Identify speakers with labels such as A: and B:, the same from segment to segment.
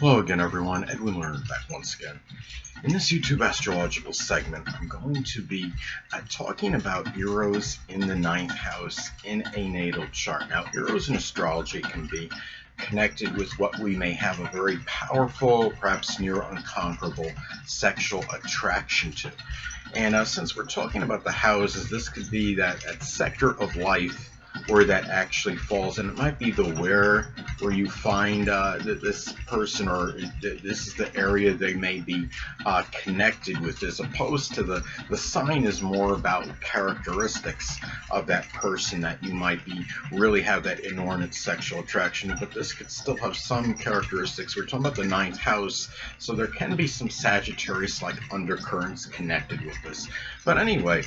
A: Hello again, everyone. Edwin Learnard back once again. In this YouTube astrological segment, I'm going to be talking about Eros in the ninth house in a natal chart. Now, Eros in astrology can be connected with what we may have a very powerful, perhaps near unconquerable sexual attraction to. And since we're talking about the houses, this could be that sector of life where that actually falls, and it might be the where you find this person, or this is the area they may be connected with, as opposed to the sign is more about characteristics of that person that you might be really have that inordinate sexual attraction. But this could still have some characteristics. We're talking about the ninth house, so there can be some Sagittarius-like undercurrents connected with this. But anyway,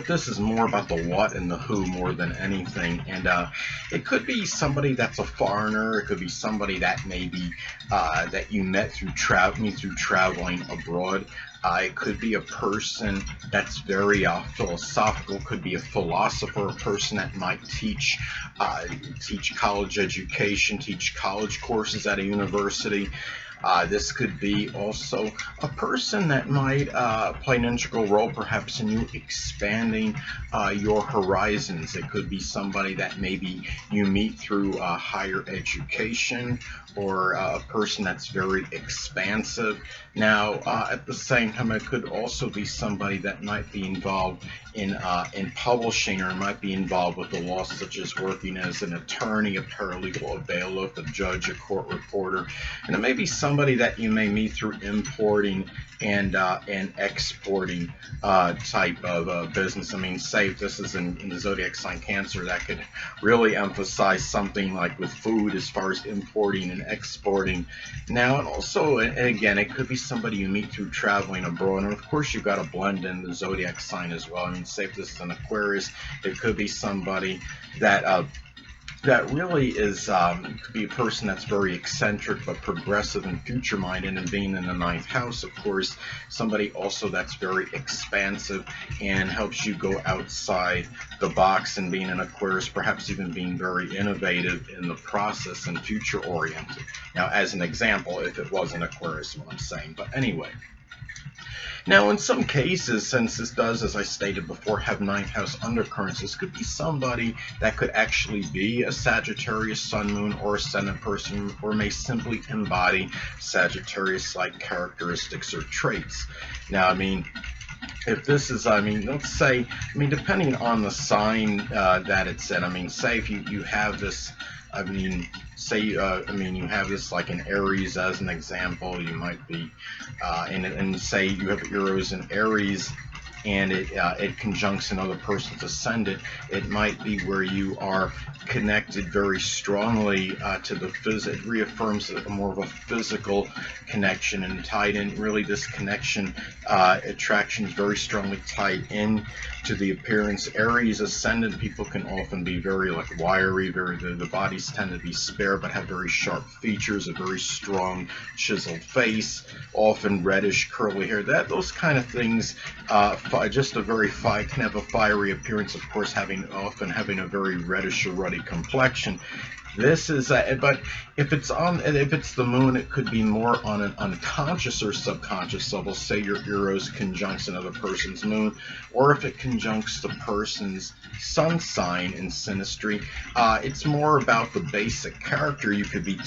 A: this is more about the what and the who more than anything. And it could be somebody that's a foreigner. It could be somebody that maybe that you met through traveling abroad. It could be a person that's very philosophical. Could be a philosopher, a person that might teach college education, teach college courses at a university. This could be also a person that might play an integral role perhaps in you expanding your horizons. It could be somebody that maybe you meet through higher education, or a person that's very expansive. Now, at the same time, it could also be somebody that might be involved in publishing, or might be involved with the law, such as working as an attorney, a paralegal, a bailiff, a judge, a court reporter. And it may be somebody that you may meet through importing and exporting type of business. I mean, say if this is in the zodiac sign Cancer, that could really emphasize something like with food, as far as importing and exporting. Now, and also, and again, it could be somebody you meet through traveling abroad. And of course, you've got to blend in the zodiac sign as well. I mean, say if this is an Aquarius, it could be somebody that really is, could be a person that's very eccentric but progressive and future-minded, and being in the ninth house, of course, somebody also that's very expansive and helps you go outside the box, and being an Aquarius, perhaps even being very innovative in the process and future-oriented. Now, as an example, if it was an Aquarius, what I'm saying. But anyway. Now, in some cases, since this does, as I stated before, have ninth house undercurrents, this could be somebody that could actually be a Sagittarius sun, moon, or ascendant person, or may simply embody Sagittarius-like characteristics or traits. Now, I mean, if this is, I mean, let's say, I mean, depending on the sign that it's in, I mean, say if you have this, I mean, say, I mean, you have this like in Aries as an example. You might be, and say you have Eros in Aries, and it conjuncts another person's ascendant. It might be where you are connected very strongly to the physical. It reaffirms more of a physical connection, and tied in, really this connection, attraction is very strongly tied in to the appearance. Aries ascendant people can often be very like wiry, the bodies tend to be spare but have very sharp features, a very strong chiseled face, often reddish curly hair. Those kind of things, just a very can have a fiery appearance, of course, often having a very reddish or ruddy complexion. This is, but if it's the moon, it could be more on an unconscious or subconscious level. Say your Eros conjuncts another person's moon, or if it conjuncts the person's sun sign in synastry, it's more about the basic character you could be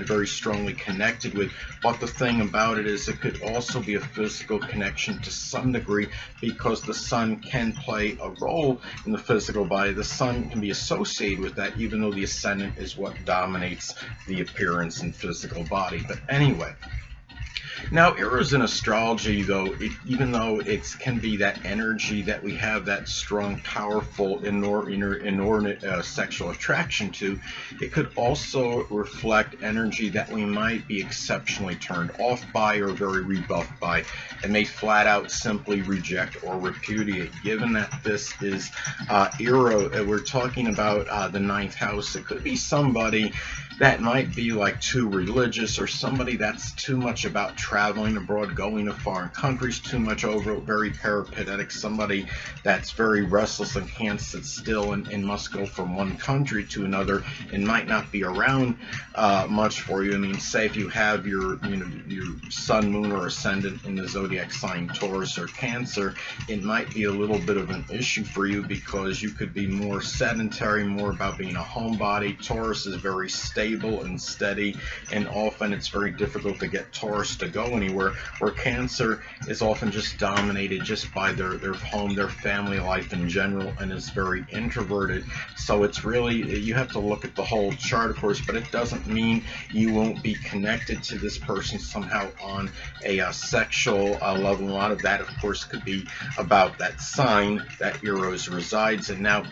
A: very strongly connected with. But the thing about it is, it could also be a physical connection to some degree, because the sun can play a role in the physical body. The sun can be associated with that, even though the ascendant is what dominates the appearance and physical body. But anyway, now Eros in astrology, though, even though it can be that energy that we have that strong, powerful, inordinate sexual attraction to, it could also reflect energy that we might be exceptionally turned off by, or very rebuffed by, and may flat out simply reject or repudiate. Given that this is we're talking about the ninth house, it could be somebody that might be like too religious, or somebody that's too much a about traveling abroad, going to foreign countries too much over, very peripatetic, somebody that's very restless and can't sit still and must go from one country to another and might not be around much for you. I mean, say if you have your sun, moon, or ascendant in the zodiac sign Taurus or Cancer, it might be a little bit of an issue for you because you could be more sedentary, more about being a homebody. Taurus is very stable and steady, and often it's very difficult to get Taurus to go anywhere, where Cancer is often just dominated just by their home, their family life in general, and is very introverted. So it's really, you have to look at the whole chart, of course, but it doesn't mean you won't be connected to this person somehow on a sexual level. A lot of that, of course, could be about that sign that Eros resides in. Now,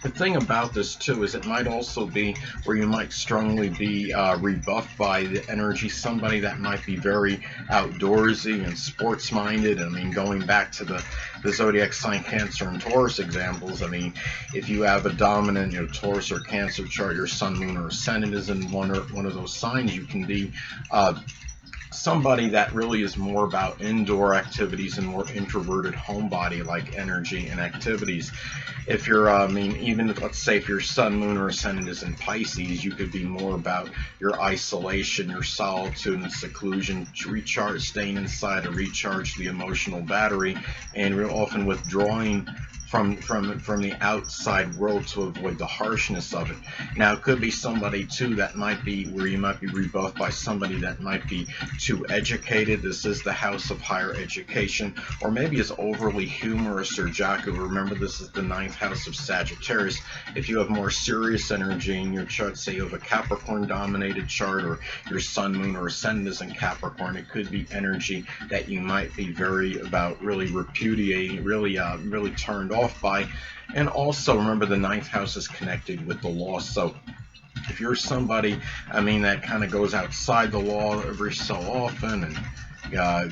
A: the thing about this too is it might also be where you might strongly be rebuffed by the energy, somebody that might be very outdoorsy and sports minded. I mean, going back to the zodiac sign Cancer and Taurus examples, I mean, if you have a dominant Taurus or Cancer chart, your sun, moon, or ascendant is in one of those signs, you can be somebody that really is more about indoor activities and more introverted homebody like energy and activities. If you're, even if, let's say if your sun, moon, or ascendant is in Pisces, you could be more about your isolation, your solitude and seclusion, to recharge, staying inside to recharge the emotional battery, and real often withdrawing from the outside world to avoid the harshness of it. Now, it could be somebody too that might be where you might be rebuffed by somebody that might be too educated. This is the house of higher education, or maybe is overly humorous or jocular. Remember, this is the 9th house of Sagittarius. If you have more serious energy in your chart, say you have a Capricorn dominated chart, or your sun, moon, or ascendant is in Capricorn, it could be energy that you might be very about really repudiating, really turned off by. And also remember, the 9th house is connected with the law. So if you're somebody, that kind of goes outside the law every so often and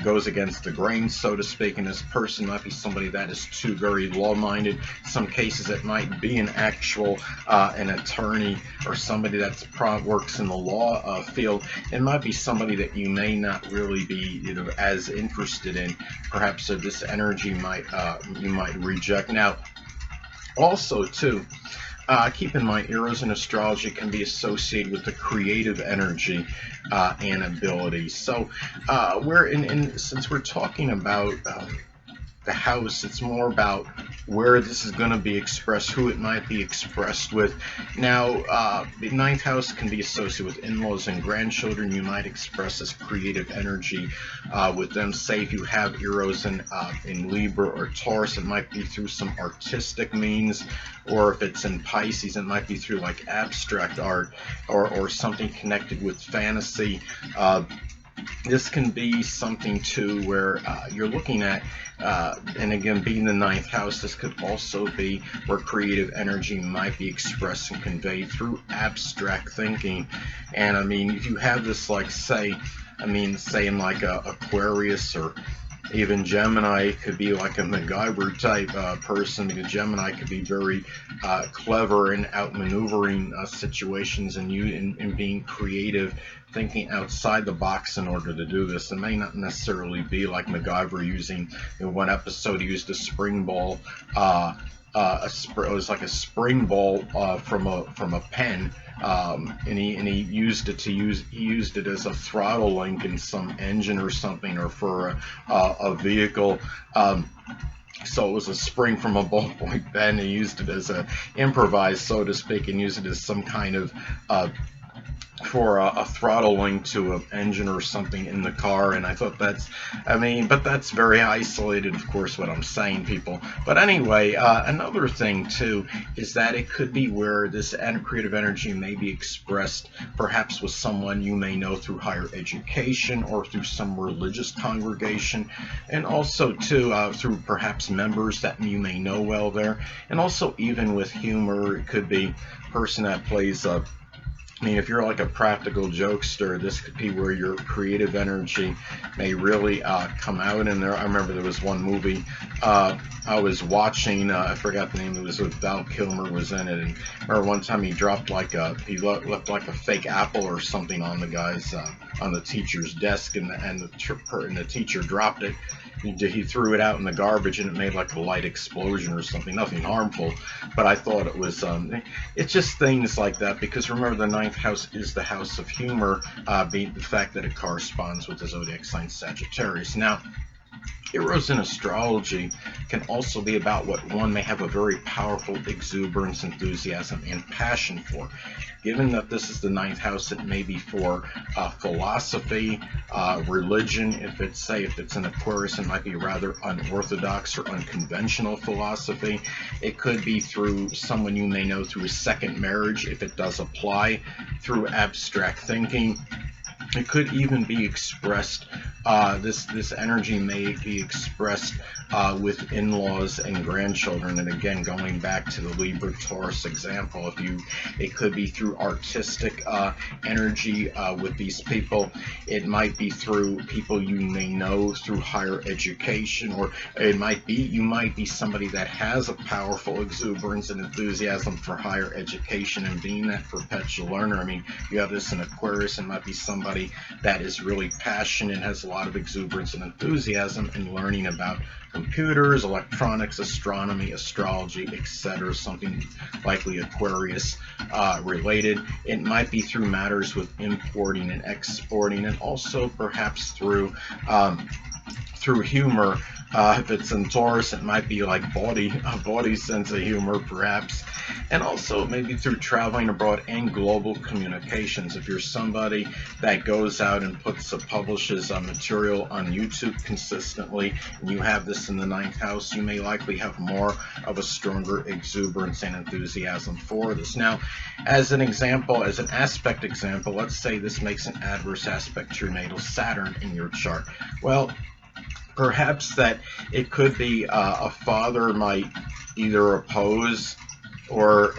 A: goes against the grain, so to speak, and this person might be somebody that is too very law-minded. In some cases, it might be an actual an attorney or somebody that works in the law field. It might be somebody that you may not really be as interested in. Perhaps this energy might you might reject. Now, also too, keep in mind, Eros in astrology can be associated with the creative energy and abilities. So since we're talking about the house, it's more about where this is going to be expressed, who it might be expressed with. Now, the 9th house can be associated with in-laws and grandchildren. You might express this creative energy with them. Say if you have Eros in Libra or Taurus, it might be through some artistic means, or if it's in Pisces, it might be through like abstract art or something connected with fantasy. This can be something too where you're looking at, and again, being the 9th house, this could also be where creative energy might be expressed and conveyed through abstract thinking. And if you have this, like say in like a Aquarius or even Gemini, it could be like a MacGyver type person, because Gemini could be very clever in outmaneuvering situations and being creative, thinking outside the box in order to do this. It may not necessarily be like MacGyver using, in one episode he used a spring ball, it was like a spring ball from a pen, and he used it as a throttle link in some engine or something, or for a vehicle. So it was a spring from a ballpoint pen. He used it as a improvised, so to speak, and used it as some kind of for a throttle link to an engine or something in the car. And I thought but that's very isolated, of course, what I'm saying, people. But anyway, another thing too is that it could be where this creative energy may be expressed perhaps with someone you may know through higher education or through some religious congregation, and also too through perhaps members that you may know well there, and also even with humor. It could be a person that plays I mean, if you're like a practical jokester, this could be where your creative energy may really come out. And there, I remember there was one movie I was watching. I forgot the name. It was with Val Kilmer was in it. And I remember one time he dropped left like a fake apple or something on the guy's on the teacher's desk, and the teacher dropped it. He threw it out in the garbage, and it made like a light explosion or something. Nothing harmful, but I thought it was. It's just things like that, because remember, the ninth house is the house of humor, being the fact that it corresponds with the zodiac sign Sagittarius. Now, Eros in astrology can also be about what one may have a very powerful exuberance, enthusiasm, and passion for. Given that this is the ninth house, it may be for philosophy, religion. If it's an Aquarius, it might be rather unorthodox or unconventional philosophy. It could be through someone you may know through a second marriage, if it does apply, through abstract thinking. It could even be expressed, this energy may be expressed with in-laws and grandchildren. And again, going back to the Libra Taurus example, it could be through artistic energy with these people. It might be through people you may know through higher education, or you might be somebody that has a powerful exuberance and enthusiasm for higher education, and being that perpetual learner. I mean, you have this in Aquarius, and might be somebody that is really passionate and has a lot of exuberance and enthusiasm in learning about computers, electronics, astronomy, astrology, etc. Something likely Aquarius related. It might be through matters with importing and exporting, and also perhaps through humor. If it's in Taurus, it might be like a body sense of humor, perhaps. And also maybe through traveling abroad and global communications. If you're somebody that goes out and publishes material on YouTube consistently, and you have this in the ninth house, you may likely have more of a stronger exuberance and enthusiasm for this. Now, as an example, as an aspect example, let's say this makes an adverse aspect to your natal Saturn in your chart. Well, perhaps that it could be a father might either oppose or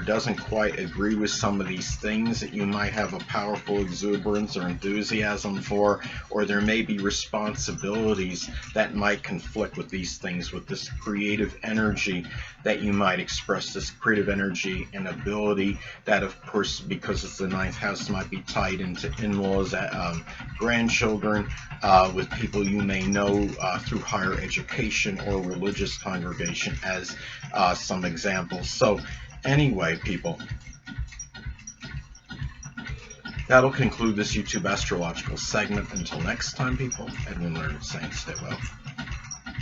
A: doesn't quite agree with some of these things that you might have a powerful exuberance or enthusiasm for, or there may be responsibilities that might conflict with these things, with this creative energy that you might express, this creative energy and ability that, of course, because it's the ninth house, might be tied into in-laws, grandchildren, with people you may know through higher education or religious congregation, as some examples. So anyway, people, that'll conclude this YouTube astrological segment. Until next time, people, Edwin Learnard saying stay well.